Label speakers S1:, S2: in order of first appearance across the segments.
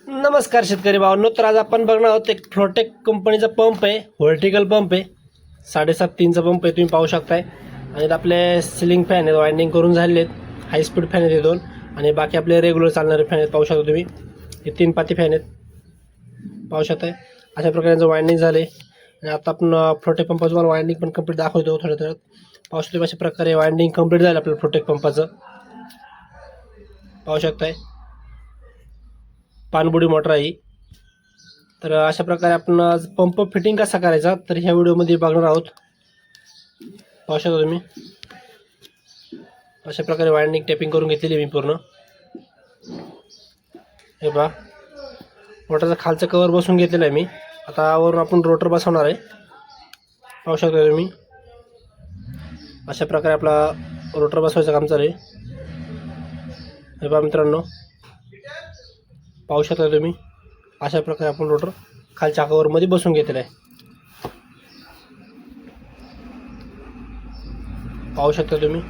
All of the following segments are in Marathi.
S1: नमस्कार शेतकरी भावांनो. तर आज आपण बघणार आहोत एक फ्लोटेक कंपनीचा पंप आहे, व्हर्टिकल पंप आहे, 7.5-3चा पंप आहे, तुम्ही पाहू शकताय. आणि आपले सिलिंग फॅन आहेत, वाइंडिंग करून झालेले आहेत, हाय स्पीड फॅन आहेत 2, आणि बाकी आपले रेग्युलर चालणारे फॅन आहेत. पाहू शकता तुम्ही, हे 3 पाती फॅन आहेत, पाहू शकताय. अशा प्रकारे वाइंडिंग झाले. आणि आता आपण फ्लोटेक पंपाचं तुम्हाला वाइंडिंग पण कंप्लीट दाखवतो थोड्या थोड्यात. पाहू शकतो अशा प्रकारे वाइंडिंग कंप्लीट झालं आपलं फ्लोटेक पंपाचं, पाहू शकताय. पाणबुडी मोटर आहे. तर अशा प्रकारे आपण आज पंप फिटिंग कसा करायचा तर ह्या व्हिडिओमध्ये बघणार आहोत. पाहू शकता तुम्ही, अशा प्रकारे वाइंडिंग टॅपिंग करून घेतलेली मी पूर्ण. हे पहा, मोटरचा खालचं कवर बसून घेतलेलं आहे मी. आता वरून आपण रोटर बसवणार आहे. पाहू शकता तुम्ही, अशा प्रकारे आपला रोटर बसवायचं काम चालू आहे. हे पहा मित्रांनो, पाहू शकता तुम्ही, अशा प्रकारे आपण रोटर खालच्या कवरमध्ये बसून घेतलेला आहे. पाहू शकता तुम्ही,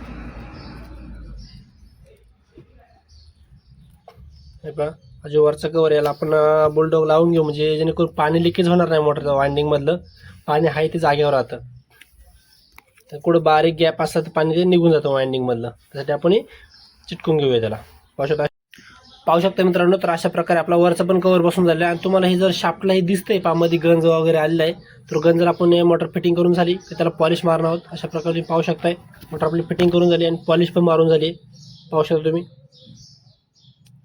S1: हे पहा, जो वरचा कवर याला आपण बुलडॉग लावून घेऊ, म्हणजे जेणेकरून पाणी लिकेज होणार नाही. मोटरचं वाइंडिंग मधलं पाणी आहे ते जागेवर राहतं. तर कुठं बारीक गॅप असला तर पाणी ते निघून जातं वाइंडिंग मधलं, त्यासाठी आपण चिटकून घेऊया त्याला. पाहू शकता मित्रांनो, तर अशा प्रकारे आपला वरचा पण कवर बसून झालेला आहे. आणि तुम्हाला हे जर शाफ्टला हे दिसतंय पामध्ये गंज वगैरे आलेला आहे, तर गंज जर आपण मोटर फिटिंग करून झाली तर त्याला पॉलिश मारणार आहोत. अशा प्रकारे तुम्ही पाहू शकताय, मोटर आपली फिटिंग करून झाली आणि पॉलिश पण मारून झाली. पाहू शकता तुम्ही,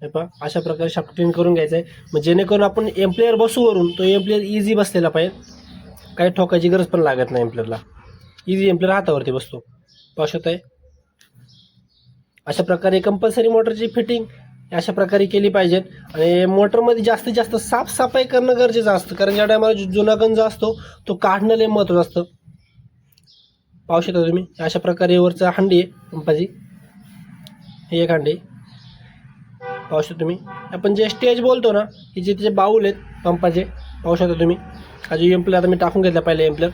S1: हे पहा, अशा प्रकारे शाफ्ट फिटिंग करून घ्यायचं आहे. मग जेणेकरून आपण एम्प्लियर बसू वरून तो एम्प्लियर इझी बसलेला पाहिजे, काही ठोकायची गरज पण लागत नाही. एम्प्लियरला इझी एम्प्लियर हातावरती बसतो. पाहू शकताय, अशा प्रकारे कंपल्सरी मोटरची फिटिंग अशा प्रकारे केली पाहिजे. आणि मोटरमध्ये जास्तीत जास्त साफसफाई करणं गरजेचं असतं, कारण ज्या टायमाला जुना गंज असतो तो काढणं लय महत्त्वाचं असतं. पाहू शकता तुम्ही, अशा प्रकारे वरचा हंडी आहे पंपाची, हे एक हंडी. पाहू शकता तुम्ही, आपण जे स्टेज बोलतो ना, हे जे त्याचे बाऊल आहेत पंपाचे, पाहू शकता तुम्ही. हा जो एम्प्लियर आता मी टाकून घेतला पहिले एम्प्लियर,